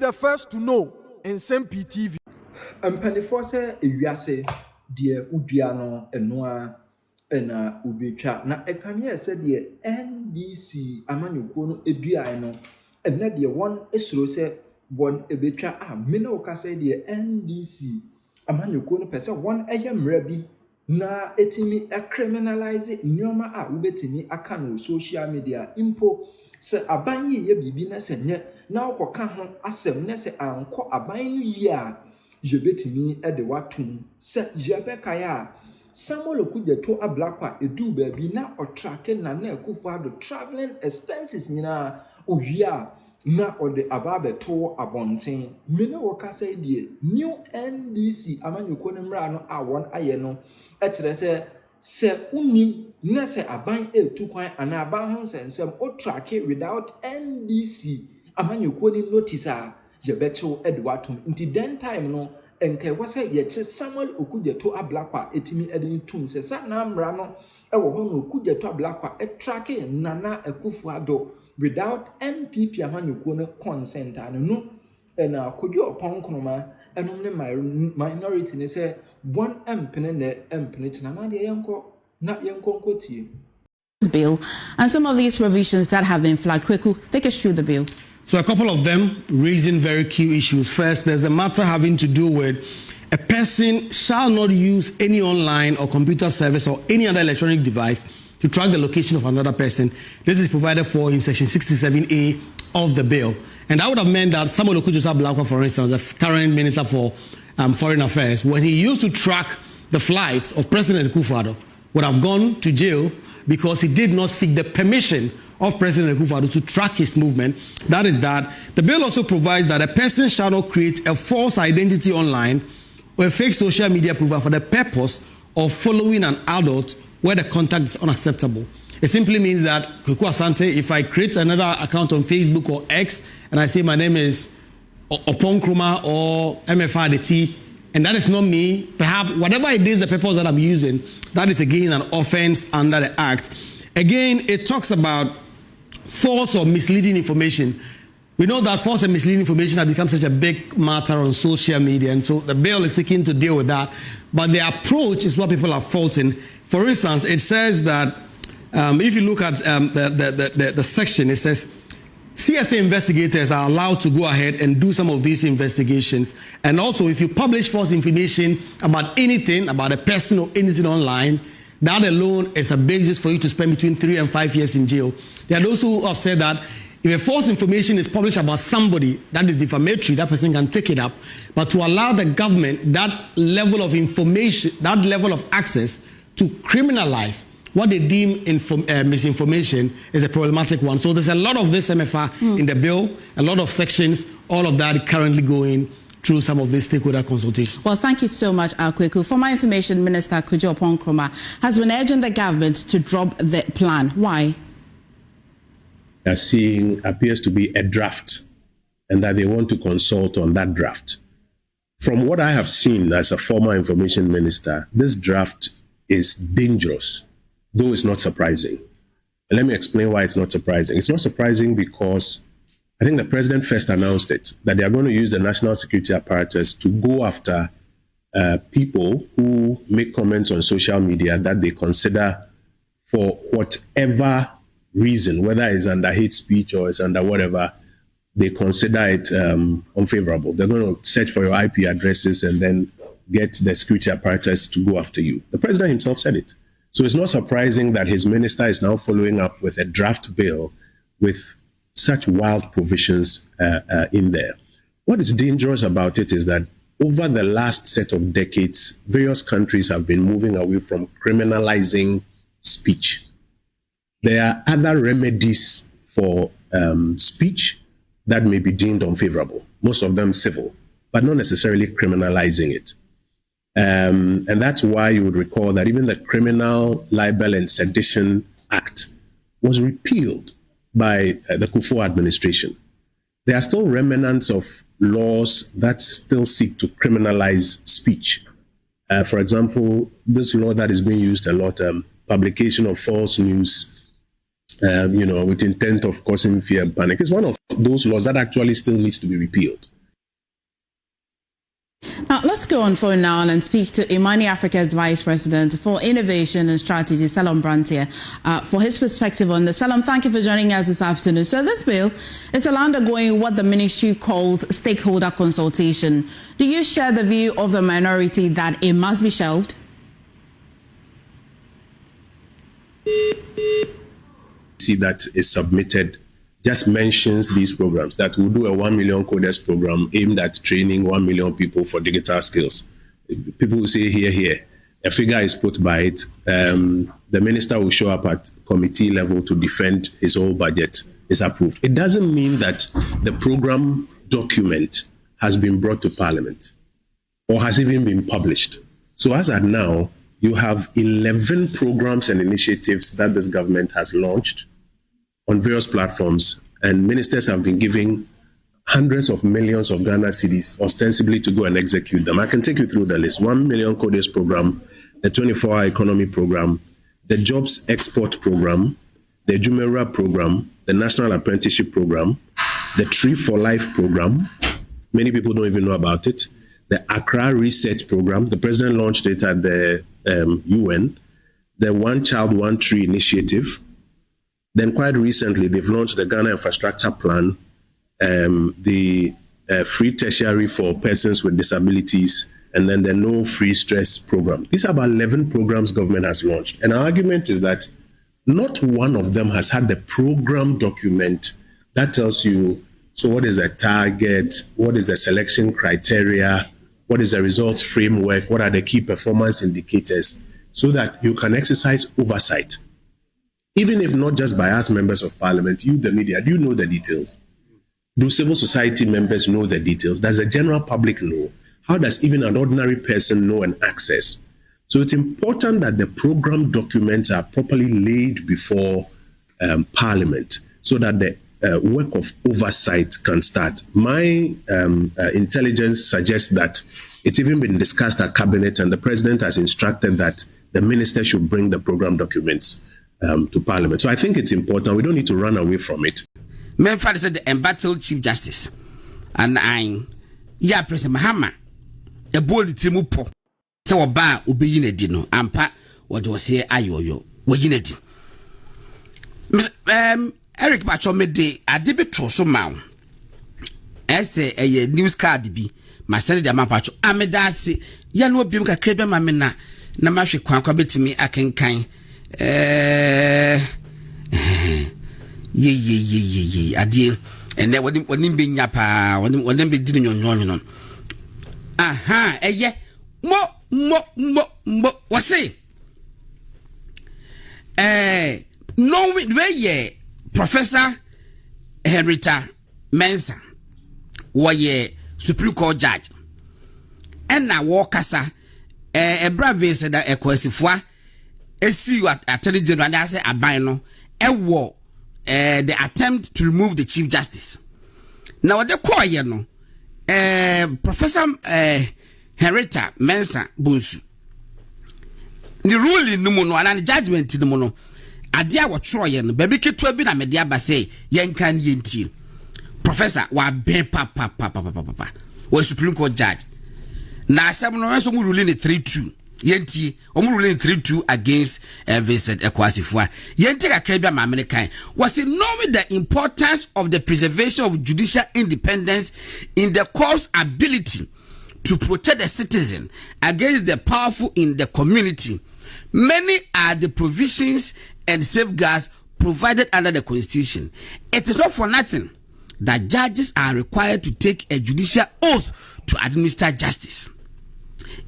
the first to know Nsem-Pii TV. Mpanifo se ewiase de udua no enoa na ubetwa na ekame se de NDC amanyoko no edua no ena de won esuro se won ebetwa mena okase de NDC amanyoko no pese won eye mra bi na etimi criminalize nyoma ubetimi aka no social media impo se aban ye bibi na se nye na okoka ho asem na se anko aban no yi a jebetimi de watum se jebekaya Samuel Okujeto ablakwa edu baby na otrake na Akufo-Addo traveling expenses nyina ohia na ode ababeto abonten mena wokasa die new NDC amanyoko ne mra no awon aye no e kire se unim na se aban etu kwan ana aban ho nsensem otrake without NDC amanyoko ni notice a yebeto edwatum nti den time no enke wase yeche Samuel Okujeto ablakwa etimi edin tum se sa na mra no ewo ho no Okujeto ablakwa etrake Nana Akufo-Addo without NPP amanyoko no consent anu na kodwo Oppong Nkrumah enom ne minority ne se one empene ne empene tina na de yenko tie bill and some of these provisions that have been flagged. Kweku, take us through the bill. So a couple of them raising very key issues. First, there's a matter having to do with a person shall not use any online or computer service or any other electronic device to track the location of another person. This is provided for in section 67A of the bill. And that would have meant that Samuel Okujeto ablakwa, for instance, the current Minister for Foreign Affairs, when he used to track the flights of President Akufo-Addo, would have gone to jail because he did not seek the permission of President Akufo-Addo to track his movement. That is that. The bill also provides that a person shall not create a false identity online or a fake social media profile for the purpose of following an adult where the contact is unacceptable. It simply means that, Kweku Asante, if I create another account on Facebook or X and I say my name is Oppong Nkrumah or MFR, and that is not me, perhaps whatever it is, the purpose that I'm using, that is again an offense under the Act. Again, it talks about false or misleading information. We know that false and misleading information has become such a big matter on social media, and so the bill is seeking to deal with that. But the approach is what people are faulting. For instance, it says that if you look at the section, it says CSA investigators are allowed to go ahead and do some of these investigations. And also, if you publish false information about anything, about a person or anything online, that alone is a basis for you to spend between 3 and 5 years in jail. There are those who have said that if a false information is published about somebody that is defamatory, that person can take it up. But to allow the government that level of information, that level of access to criminalize what they deem misinformation is a problematic one. So there's a lot of this MFR in the bill, a lot of sections, all of that currently going through some of these stakeholder consultations. Well, thank you so much, Kweku. For my information, Minister Oppong Nkrumah has been urging the government to drop the plan. Why? They're seeing appears to be a draft and that they want to consult on that draft. From what I have seen as a former information minister, this draft is dangerous, though it's not surprising. And let me explain why it's not surprising. It's not surprising because I think the president first announced it, that they are going to use the national security apparatus to go after people who make comments on social media that they consider, for whatever reason, whether it's under hate speech or it's under whatever, they consider it unfavorable. They're going to search for your IP addresses and then get the security apparatus to go after you. The president himself said it. So it's not surprising that his minister is now following up with a draft bill with such wild provisions in there. What is dangerous about it is that over the last set of decades, various countries have been moving away from criminalizing speech. There are other remedies for speech that may be deemed unfavorable, most of them civil, but not necessarily criminalizing it. And that's why you would recall that even the Criminal Libel and Sedition Act was repealed by the Kufuor administration. There are still remnants of laws that still seek to criminalize speech. For example, this law that is being used a lot, publication of false news, with intent of causing fear and panic, is one of those laws that actually still needs to be repealed. Now, let's go on phone now and speak to Imani Africa's Vice President for Innovation and Strategy, Salom Brantier, for his perspective on this. Salom, thank you for joining us this afternoon. So this bill is still undergoing what the ministry calls stakeholder consultation. Do you share the view of the minority that it must be shelved? See that is submitted just mentions these programs, that we'll do a 1 million coders program aimed at training 1 million people for digital skills. People will say here, a figure is put by it. The minister will show up at committee level to defend his whole budget is approved. It doesn't mean that the program document has been brought to Parliament or has even been published. So as at now, you have 11 programs and initiatives that this government has launched on various platforms, and ministers have been giving hundreds of millions of Ghana cedis ostensibly to go and execute them. I can take you through the list. 1 million coders program, the 24-hour economy program, the jobs export program, the Jumera program, the national apprenticeship program, the Tree for Life program. Many people don't even know about it. The Accra Reset program, the president launched it at the UN, the One Child, One Tree initiative. Then quite recently, they've launched the Ghana Infrastructure Plan, the free tertiary for persons with disabilities, and then the No Free Stress program. These are about 11 programs government has launched. And our argument is that not one of them has had the program document that tells you, so what is the target, what is the selection criteria, what is the results framework, what are the key performance indicators, so that you can exercise oversight. Even if not just by us members of parliament, you, the media, do you know the details? Do civil society members know the details? Does the general public know? How does even an ordinary person know and access? So it's important that the program documents are properly laid before parliament so that the work of oversight can start. My intelligence suggests that it's even been discussed at cabinet, and the president has instructed that the minister should bring the program documents to Parliament. So I think it's important. We don't need to run away from it. My father said the embattled Chief Justice, and President Mahama, a bold Timupo, so a bar ubi in a dino, ampa, what was here, ayo, we in a din. Eric Pacho made the adibit so mount. As a news card be, my son, the Mapacho, Amedasi, Yano Bimka Kreba Mamina, Namashi Quankabit me, I can kind. Adie, and then what him being yapa, what them be doing on. Aha, yeah, mo, what's it? No, where ye, Professor Henrietta Mensah, were Supreme Court judge, and now Walkasa, a brave said that a quasifwa. See what Attorney General and I say abino the attempt to remove the Chief Justice. Now the choir no Professor Henrietta Mensah Bunsu. The ruling no mono and the judgment to the mono. Adia wa troye no baby keto bi na media ba say yen kan yenti. Professor wa ben papa was Supreme Court judge. Na asem no so mu ruling 3-2. Yenti ruling 3-2 against Vincent Ekwasifua. Yenti akrabia mamene was it knowing the importance of the preservation of judicial independence in the court's ability to protect the citizen against the powerful in the community. Many are the provisions and safeguards provided under the Constitution. It is not for nothing that judges are required to take a judicial oath to administer justice.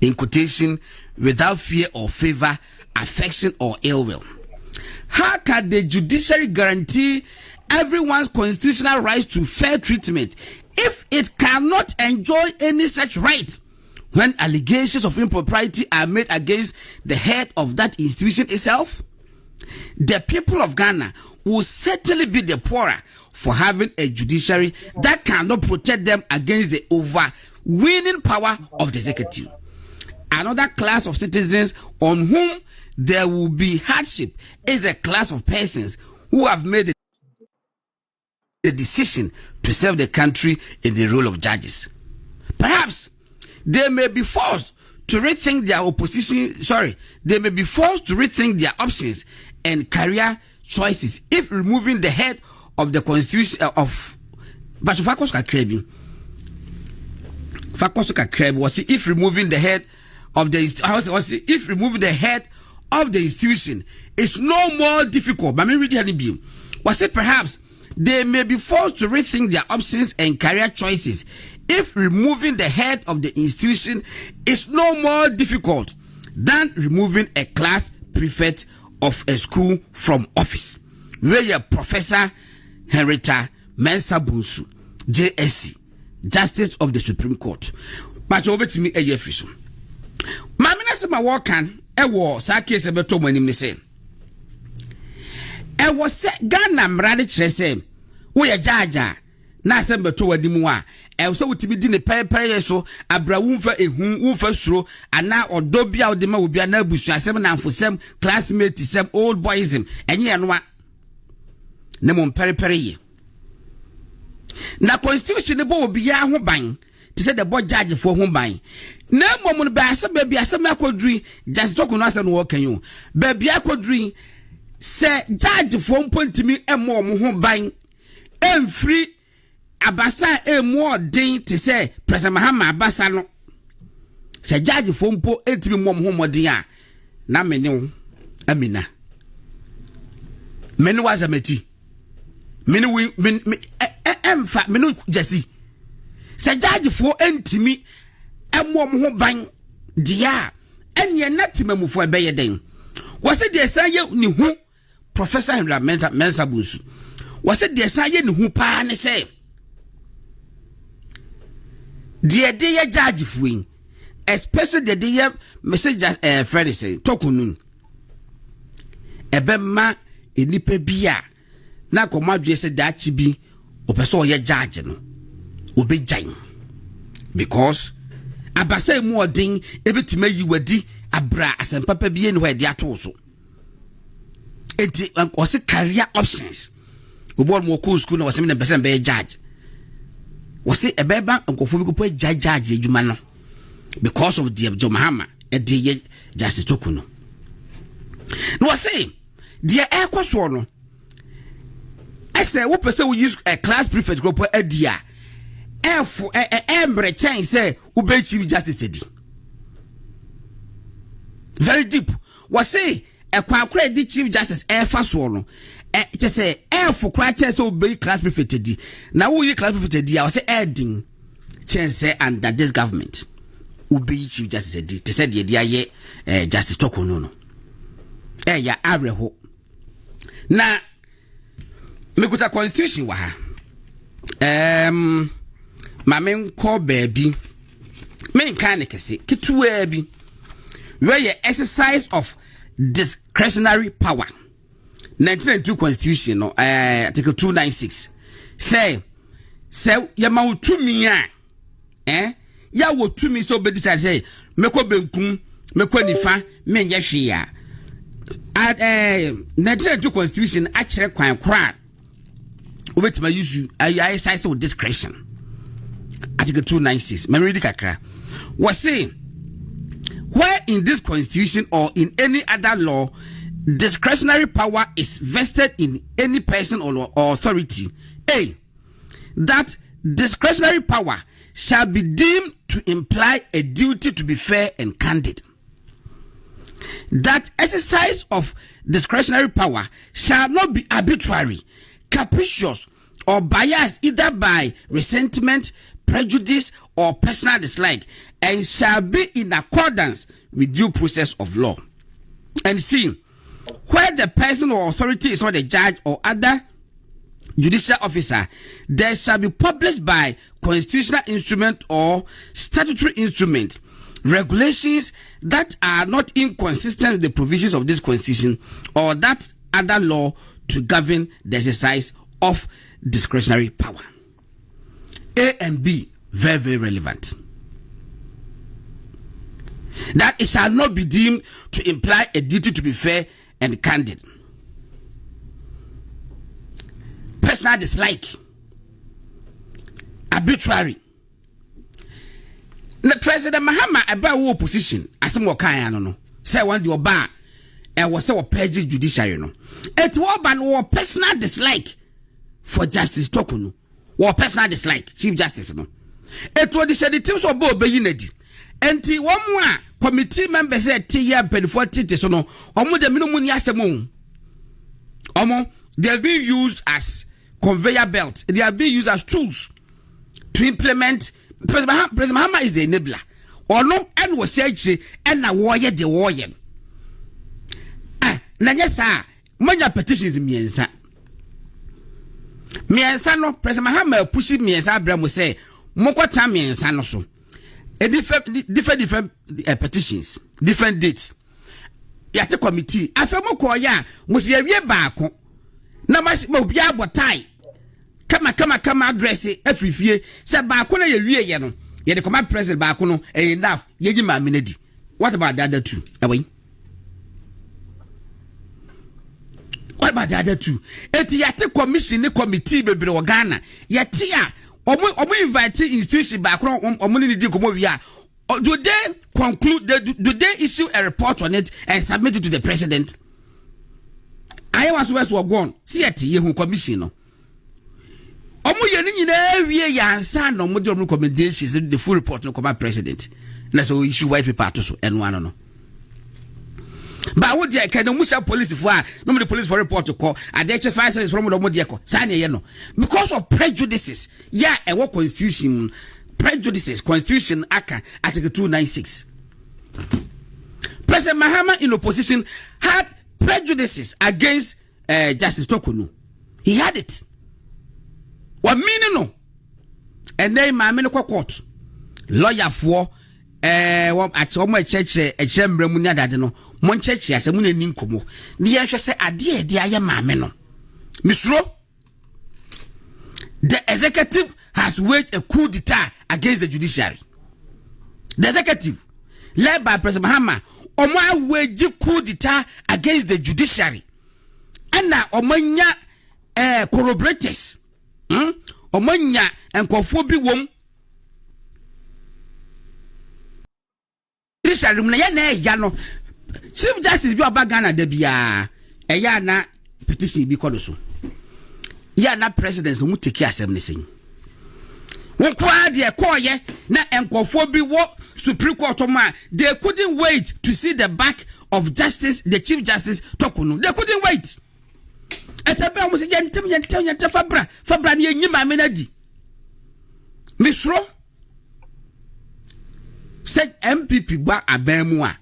In quotation, without fear or favor, affection or ill will. How can the judiciary guarantee everyone's constitutional right to fair treatment if it cannot enjoy any such right when allegations of impropriety are made against the head of that institution itself? The people of Ghana will certainly be the poorer for having a judiciary that cannot protect them against the overweening power of the executive. Another class of citizens on whom there will be hardship is the class of persons who have made the decision to serve the country in the role of judges. Perhaps they may be forced to rethink their they may be forced to rethink their options and career choices if removing the head of the constitution of but if removing the head of the if removing the head of the institution is no more difficult. But me read it was it perhaps they may be forced to rethink their options and career choices if removing the head of the institution is no more difficult than removing a class prefect of a school from office. Where your Professor Henrietta Mensah Bonsu, JSC, Justice of the Supreme Court. But over to me a year fish. Mamina se ma walkan e wo sa case e beto manim ne se. E wo se Ghana mrade kire se wo ye jaja na se beto wanim a e so wutimi di ne pere so abra wumfa ehu wumfa suro ana odo bia ode ma obi ana abusu asem na amfosem classmate sem old boysm enye no a ne mo pere ye na constitution ne bo obi ya ho ban te say the boy judge for ho ban na mo no ba asem bia asem akoduri just talk no asem no wo kan yo ba bia akoduri se judge for mpontimi emo mo ho ban emfiri abasa emu den te say President Mahama abasa no se judge for mpo etimi mo ho modin a na mene amina mene wazamati mene emfa mene jesi se judge for entimi emu ho ban dia enye natimamufo ebeye den wose de saye ni hu Professor Henrietta Mensah Bonsu wose de saye ni hu pa ne say de ye judge fuin especially the day message Friday say tokunun ebema enipa bia na komadwe say dachi bi opeso ye judge no obe jan because abasa mu odin ebetima yi wadi abra asempapa bi eni ho ade ato so enti wose career options obo mo ko school na wose me na person be judge wose ebeba nkofo bi ko judge ejuma no because of the Mahama e de justice tokuno no wose the ekoso no ese wo pese we use a class prefect group adia embre chen say ube chief justice edi very deep wose ekwankura di chief justice fa so no just say for kwa chen say ube class prefect edi na wo yi class prefect edi wose edin chen say under this government ubi chief justice edi te said ye aye justice tokuno no ya abreho na mekuta constitution wa ha mamen ko baby men kan kese kitua bi where your exercise of discretionary power 1992 constitution no article 296 say ya ma utumi a ya wo tumi so be decide say meko benkum meko nifa menye hwe a 1992 constitution a kire kwan kora obetima use exercise with discretion article 296 memory kakra was saying where in this constitution or in any other law discretionary power is vested in any person or authority that discretionary power shall be deemed to imply a duty to be fair and candid. That exercise of discretionary power shall not be arbitrary, capricious, or biased either by resentment, prejudice, or personal dislike, and shall be in accordance with due process of law. And see, where the person or authority is not a judge or other judicial officer, there shall be published by constitutional instrument or statutory instrument regulations that are not inconsistent with the provisions of this constitution or that other law to govern the exercise of discretionary power. A and B, very, very relevant. That it shall not be deemed to imply a duty to be fair and candid. Personal dislike, arbitrary, na President Mahama eba wo opposition asem wo kan no say one the oba was say purge judiciary no it wo ban wo personal dislike for Justice Tokunu wo personal dislike Chief Justice no it wo the shady teams oba obeyi nadi enti wo mu a committee members say tiya before titi so no omo de minimum ni asem omo they have been used as conveyor belt, they are being used as tools to implement. President Mahama is the enabler or no and was said and na warrior the warrior na yes manya petitions miensa no President Mahama pushing miensa abram say mokota miensa no so a different petitions different dates yate committee afemo ko ya musi awie baako na ma obi abotai kama address afifie se baako na ye wie ye no ye de command president baako no enough ye gi ma menadi. What about the other two? What about the other two? Eti yate commission ni committee bebre o Ghana yate a omo invite institution baako omo ni di komo wi a do they conclude do they issue a report on it and submit it to the president? I was gone. See at ye who commission no. Omo ye ni nyina wie ya ansa no mo de recommendations the full report no come president. Na so issue white paper to so and one no. But what dey can the police for no the police for report to call identify service from the mo ko. Sa ye no. Because of prejudices. Yeah, a work constitution prejudices constitution aka article 296. President Mahama in opposition had prejudices against Justice Tokunu. He had it. What meaning no? And then my court lawyer for at home church a chamber munya dadeno mon church as a munya ninkomo. The answer say adie de aye mame no. Misro the executive has waged a coup d'etat against the judiciary. The executive led by President Mahama omo wage coup d'etat against the judiciary and na omanya corroborators omanya enkofo bi wom judiciary na ya no Chief Justice bi oba Ghana da bia eya na petition bi kodo so ya na president no mu take asem ne sen won kwa de koye na enkofo bi wo Supreme Court they couldn't wait to see the back of Justice, the Chief Justice Tokunu. They couldn't wait. Etabe almost yentem fabra ni nyima menadi. Misro said MPP ba abemu a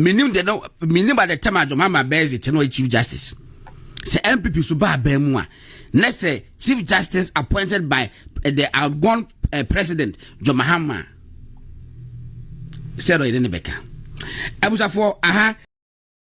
minim by the time Mama Bezi to know Chief Justice. Say MPP so ba abemu a na say Chief Justice appointed by the outgone President John Mahama said I didn't beka. Abusafo aha